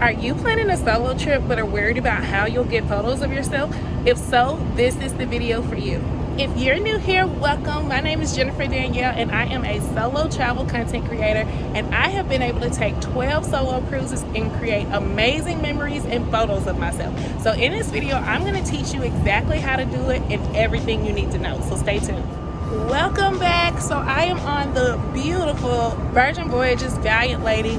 Are you planning a solo trip but are worried about how you'll get photos of yourself? If so, this is the video for you. If you're new here, welcome. My name is JennDanielle and I am a solo travel content creator, and I have been able to take 12 solo cruises and create amazing memories and photos of myself. So in this video, I'm going to teach you exactly how to do it and everything you need to know. So stay tuned. Welcome back. So I am on the beautiful Virgin Voyages Valiant Lady.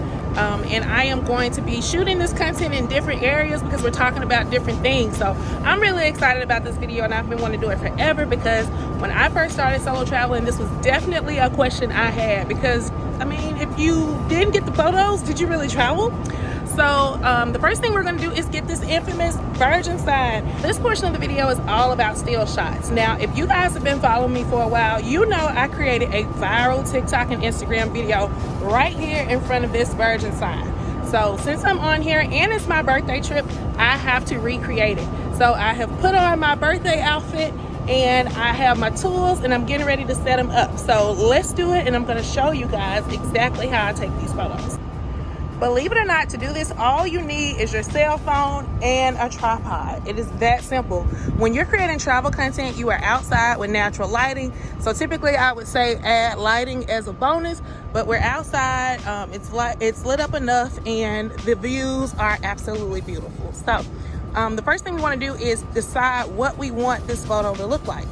And I am going to be shooting this content in different areas because we're talking about different things. So I'm really excited about this video, and I've been wanting to do it forever because when I first started solo traveling, this was definitely a question I had because, I mean, if you didn't get the photos, did you really travel? So the first thing we're going to do is get this infamous Virgin sign. This portion of the video is all about still shots. Now, if you guys have been following me for a while, you know I created a viral TikTok and Instagram video right here in front of this Virgin sign. So since I'm on here and it's my birthday trip, I have to recreate it. So I have put on my birthday outfit and I have my tools and I'm getting ready to set them up. So let's do it, and I'm going to show you guys exactly how I take these photos. Believe it or not, to do this, all you need is your cell phone and a tripod. It is that simple. When you're creating travel content, you are outside with natural lighting. So typically I would say add lighting as a bonus, but we're outside, it's lit up enough and the views are absolutely beautiful. So the first thing we want to do is decide what we want this photo to look like.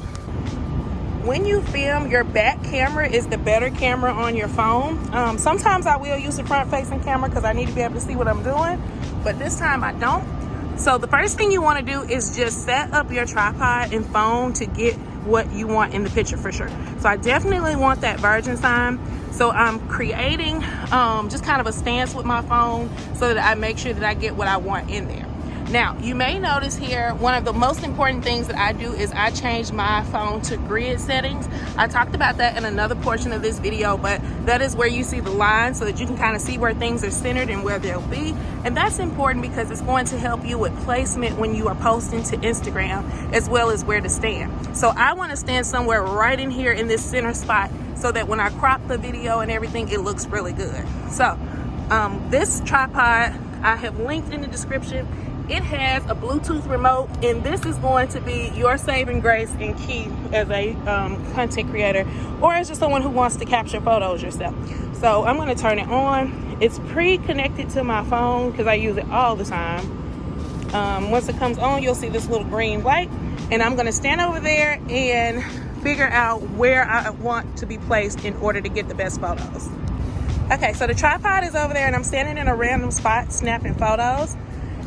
When you film, your back camera is the better camera on your phone. Sometimes I will use the front-facing camera because I need to be able to see what I'm doing, but this time I don't. So the first thing you want to do is just set up your tripod and phone to get what you want in the picture for sure. So I definitely want that Virgin sign. So I'm creating just kind of a stance with my phone so that I make sure that I get what I want in there. Now, you may notice here, one of the most important things that I do is I change my phone to grid settings. I talked about that in another portion of this video, but that is where you see the line so that you can kind of see where things are centered and where they'll be. And that's important because it's going to help you with placement when you are posting to Instagram, as well as where to stand. So I want to stand somewhere right in here in this center spot so that when I crop the video and everything, it looks really good. So this tripod I have linked in the description. It has a Bluetooth remote, and this is going to be your saving grace and key as a content creator or as just someone who wants to capture photos yourself. So I'm going to turn it on. It's pre-connected to my phone because I use it all the time. Once it comes on, you'll see this little green light, and I'm going to stand over there and figure out where I want to be placed in order to get the best photos. Okay, so the tripod is over there, and I'm standing in a random spot snapping photos.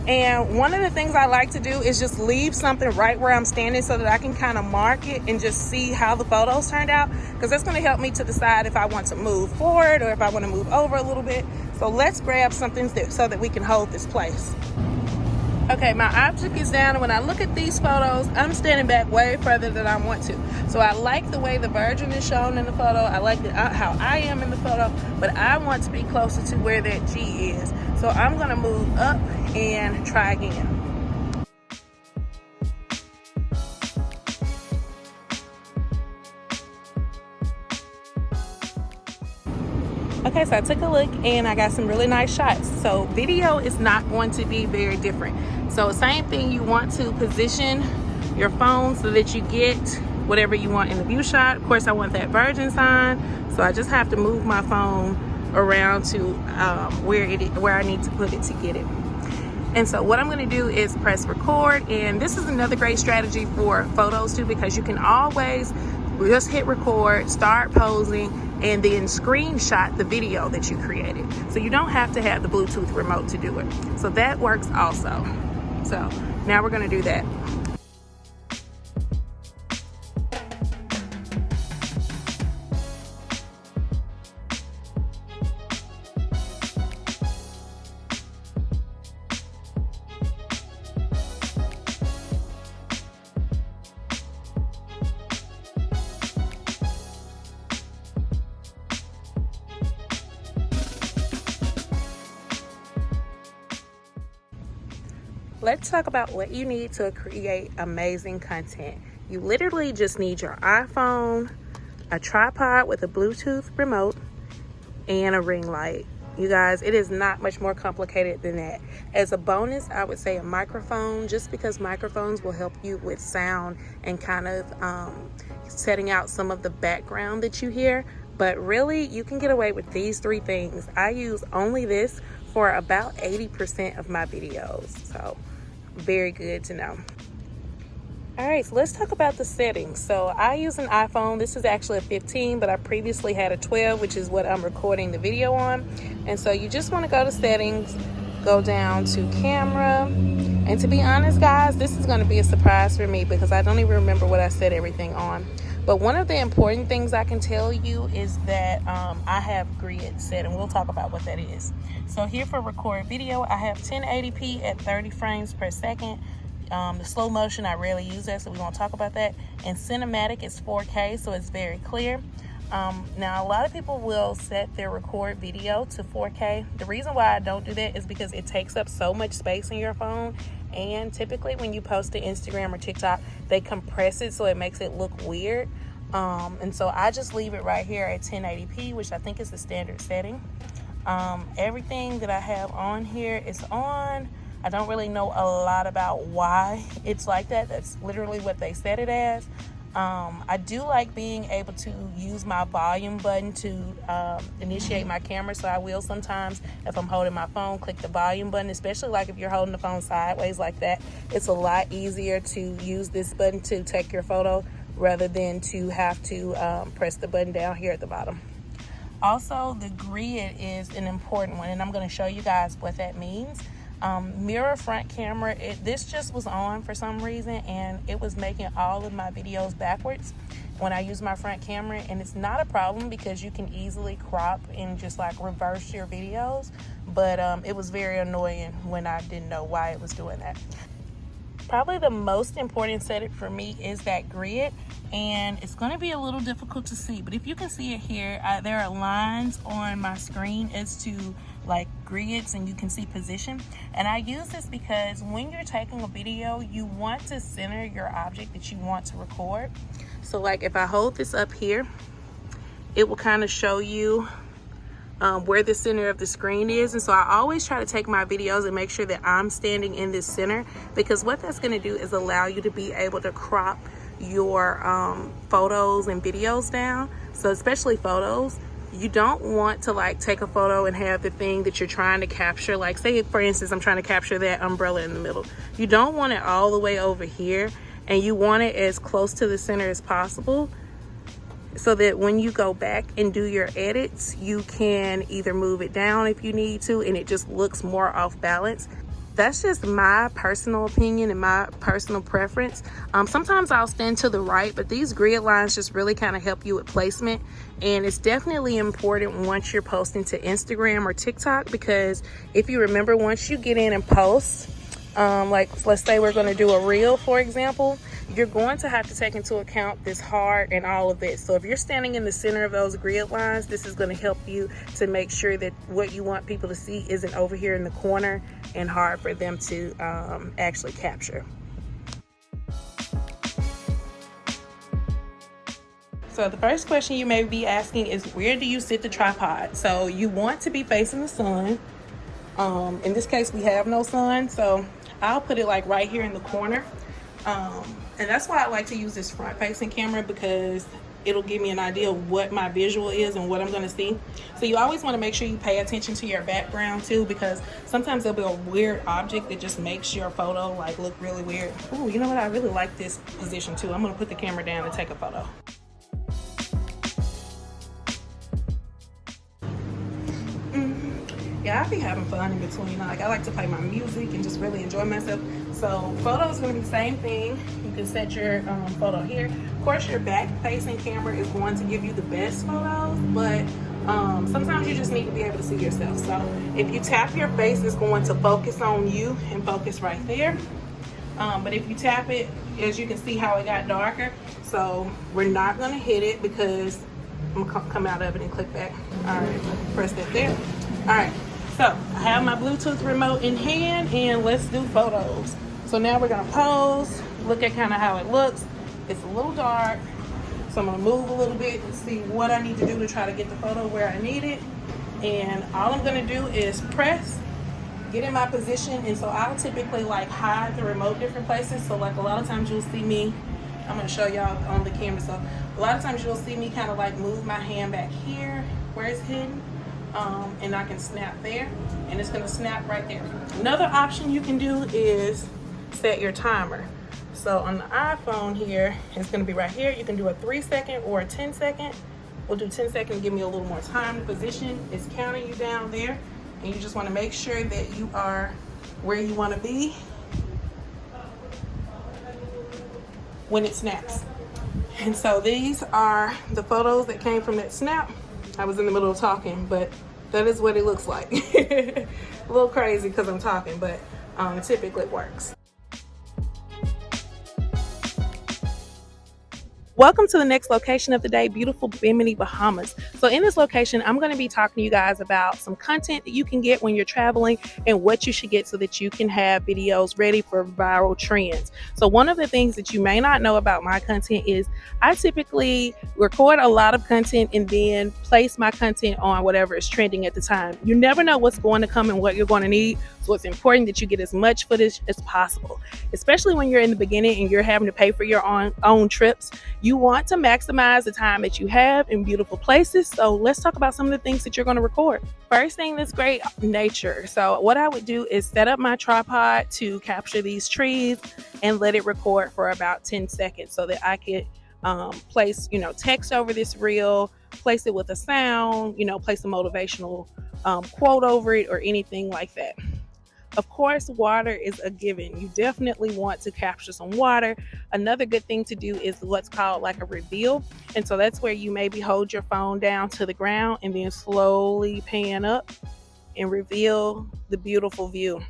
And one of the things I like to do is just leave something right where I'm standing so that I can kind of mark it and just see how the photos turned out, because that's going to help me to decide if I want to move forward or if I want to move over a little bit. So let's grab something so that we can hold this place. Okay, my object is down, and when I look at these photos, I'm standing back way further than I want to. So I like the way the Virgin is shown in the photo. I like how I am in the photo, but I want to be closer to where that G is. So I'm going to move up and try again. Okay, so I took a look and I got some really nice shots. So video is not going to be very different. So same thing, you want to position your phone so that you get whatever you want in the view shot. Of course, I want that Virgin sign, so I just have to move my phone around to where I need to put it to get it. And so what I'm going to do is press record, and this is another great strategy for photos too, because you can always just hit record, start posing, and then screenshot the video that you created. So you don't have to have the Bluetooth remote to do it. So that works also. So now we're going to do that. Let's talk about what you need to create amazing content. You literally just need your iPhone, a tripod with a Bluetooth remote, and a ring light. You guys, it is not much more complicated than that. As a bonus, I would say a microphone, just because microphones will help you with sound and kind of setting out some of the background that you hear. But really, you can get away with these 3 things. I use only this for about 80% of my videos, so very good to know. All right, so let's talk about the settings. So I use an iPhone. This is actually a 15, but I previously had a 12, which is what I'm recording the video on. And so you just want to go to settings, go down to camera. And to be honest, guys, this is going to be a surprise for me because I don't even remember what I set everything on. But one of the important things I can tell you is that I have grid set, and we'll talk about what that is. So here for record video, I have 1080p at 30 frames per second. The slow motion, I rarely use that, so we won't talk about that. And cinematic is 4K, so it's very clear. Now, a lot of people will set their record video to 4K. The reason why I don't do that is because it takes up so much space in your phone. And typically when you post to Instagram or TikTok, they compress it so it makes it look weird. And so I just leave it right here at 1080p, which I think is the standard setting. Everything that I have on here is on. I don't really know a lot about why it's like that. That's literally what they set it as. I do like being able to use my volume button to initiate my camera. So I will sometimes, if I'm holding my phone, click the volume button, especially like if you're holding the phone sideways like that. It's a lot easier to use this button to take your photo rather than to have to press the button down here at the bottom. Also, the grid is an important one, and I'm going to show you guys what that means. Mirror front camera, this just was on for some reason, and it was making all of my videos backwards when I use my front camera. And it's not a problem because you can easily crop and just like reverse your videos, but it was very annoying when I didn't know why it was doing that. Probably the most important setting for me is that grid, and it's going to be a little difficult to see, but if you can see it here, there are lines on my screen as to like grids, and you can see position. And I use this because when you're taking a video, you want to center your object that you want to record. So like if I hold this up here, it will kind of show you where the center of the screen is. And so I always try to take my videos and make sure that I'm standing in this center, because what that's going to do is allow you to be able to crop your photos and videos down. So especially photos, you don't want to like take a photo and have the thing that you're trying to capture, like say for instance I'm trying to capture that umbrella in the middle. You don't want it all the way over here, and you want it as close to the center as possible, so that when you go back and do your edits, you can either move it down if you need to, and it just looks more off balance. That's just my personal opinion and my personal preference. Sometimes I'll stand to the right, but these grid lines just really kind of help you with placement. And it's definitely important once you're posting to Instagram or TikTok, because if you remember, once you get in and post, like let's say we're going to do a reel, for example, you're going to have to take into account this heart and all of this. So if you're standing in the center of those grid lines, this is going to help you to make sure that what you want people to see isn't over here in the corner and hard for them to actually capture. So the first question you may be asking is, where do you sit the tripod? So you want to be facing the sun. In this case, we have no sun, so I'll put it like right here in the corner. And that's why I like to use this front facing camera, because it'll give me an idea of what my visual is and what I'm going to see. So you always want to make sure you pay attention to your background too, because sometimes there'll be a weird object that just makes your photo like look really weird. Oh, you know what? I really like this position too. I'm going to put the camera down and take a photo. Yeah, I be having fun in between. Like I like to play my music and just really enjoy myself. So photo is going to be the same thing. You can set your photo here. Of course, your back-facing camera is going to give you the best photos, but sometimes you just need to be able to see yourself. So if you tap your face, it's going to focus on you and focus right there. But if you tap it, as you can see how it got darker. So we're not going to hit it because I'm going to come out of it and click back. All right, press that there. All right. So I have my Bluetooth remote in hand, and let's do photos. So now we're gonna pose, look at kind of how it looks. It's a little dark, so I'm gonna move a little bit and see what I need to do to try to get the photo where I need it. And all I'm gonna do is press, get in my position, and so I'll typically like hide the remote different places. So like a lot of times you'll see me, I'm gonna show y'all on the camera. So a lot of times you'll see me kind of like move my hand back here where it's hidden, and I can snap there, and it's gonna snap right there. Another option you can do is set your timer. So on the iPhone here, it's gonna be right here. You can do a 3-second or a 10-second. We'll do 10 seconds to give me a little more time to position. It's counting you down there, and you just want to make sure that you are where you want to be when it snaps. And so these are the photos that came from that snap. I was in the middle of talking, but that is what it looks like. A little crazy because I'm talking, but typically it works. Welcome to the next location of the day, beautiful Bimini, Bahamas. So in this location, I'm going to be talking to you guys about some content that you can get when you're traveling and what you should get so that you can have videos ready for viral trends. So one of the things that you may not know about my content is I typically record a lot of content and then place my content on whatever is trending at the time. You never know what's going to come and what you're going to need. So it's important that you get as much footage as possible, especially when you're in the beginning and you're having to pay for your own trips. You want to maximize the time that you have in beautiful places. So let's talk about some of the things that you're going to record. First thing that's great, nature. So what I would do is set up my tripod to capture these trees and let it record for about 10 seconds so that I could place, text over this reel, place it with a sound, place a motivational quote over it or anything like that. Of course, water is a given. You definitely want to capture some water. Another good thing to do is what's called like a reveal. And so that's where you maybe hold your phone down to the ground and then slowly pan up and reveal the beautiful view.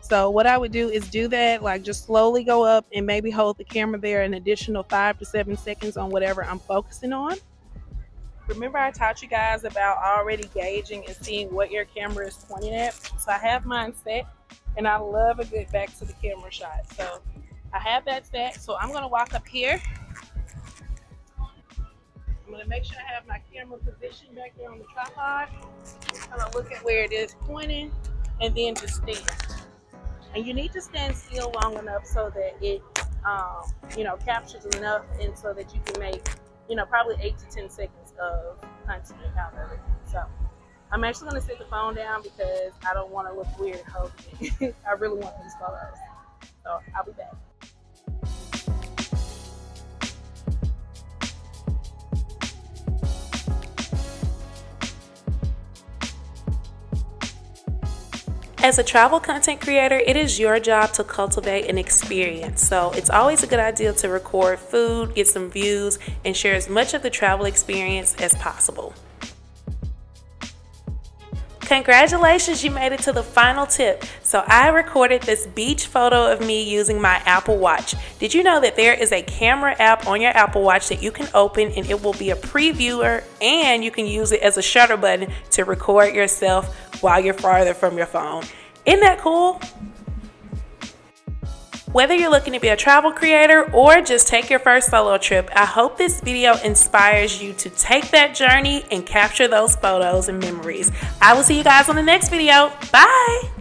So what I would do is do that, like just slowly go up and maybe hold the camera there an additional 5 to 7 seconds on whatever I'm focusing on. Remember I taught you guys about already gauging and seeing what your camera is pointing at. So I have mine set, and I love a good back to the camera shot. So I have that set. So I'm gonna walk up here. I'm gonna make sure I have my camera positioned back there on the tripod. I'm gonna look at where it is pointing and then just stand. And you need to stand still long enough so that it captures enough and so that you can make probably 8 to 10 seconds of content out of it. So I'm actually going to set the phone down because I don't want to look weird holding it. I really want these photos. So I'll be back. As a travel content creator, it is your job to cultivate an experience. So it's always a good idea to record food, get some views, and share as much of the travel experience as possible. Congratulations, you made it to the final tip. So I recorded this beach photo of me using my Apple Watch. Did you know that there is a camera app on your Apple Watch that you can open and it will be a previewer, and you can use it as a shutter button to record yourself while you're farther from your phone. Isn't that cool? Whether you're looking to be a travel creator or just take your first solo trip, I hope this video inspires you to take that journey and capture those photos and memories. I will see you guys on the next video. Bye!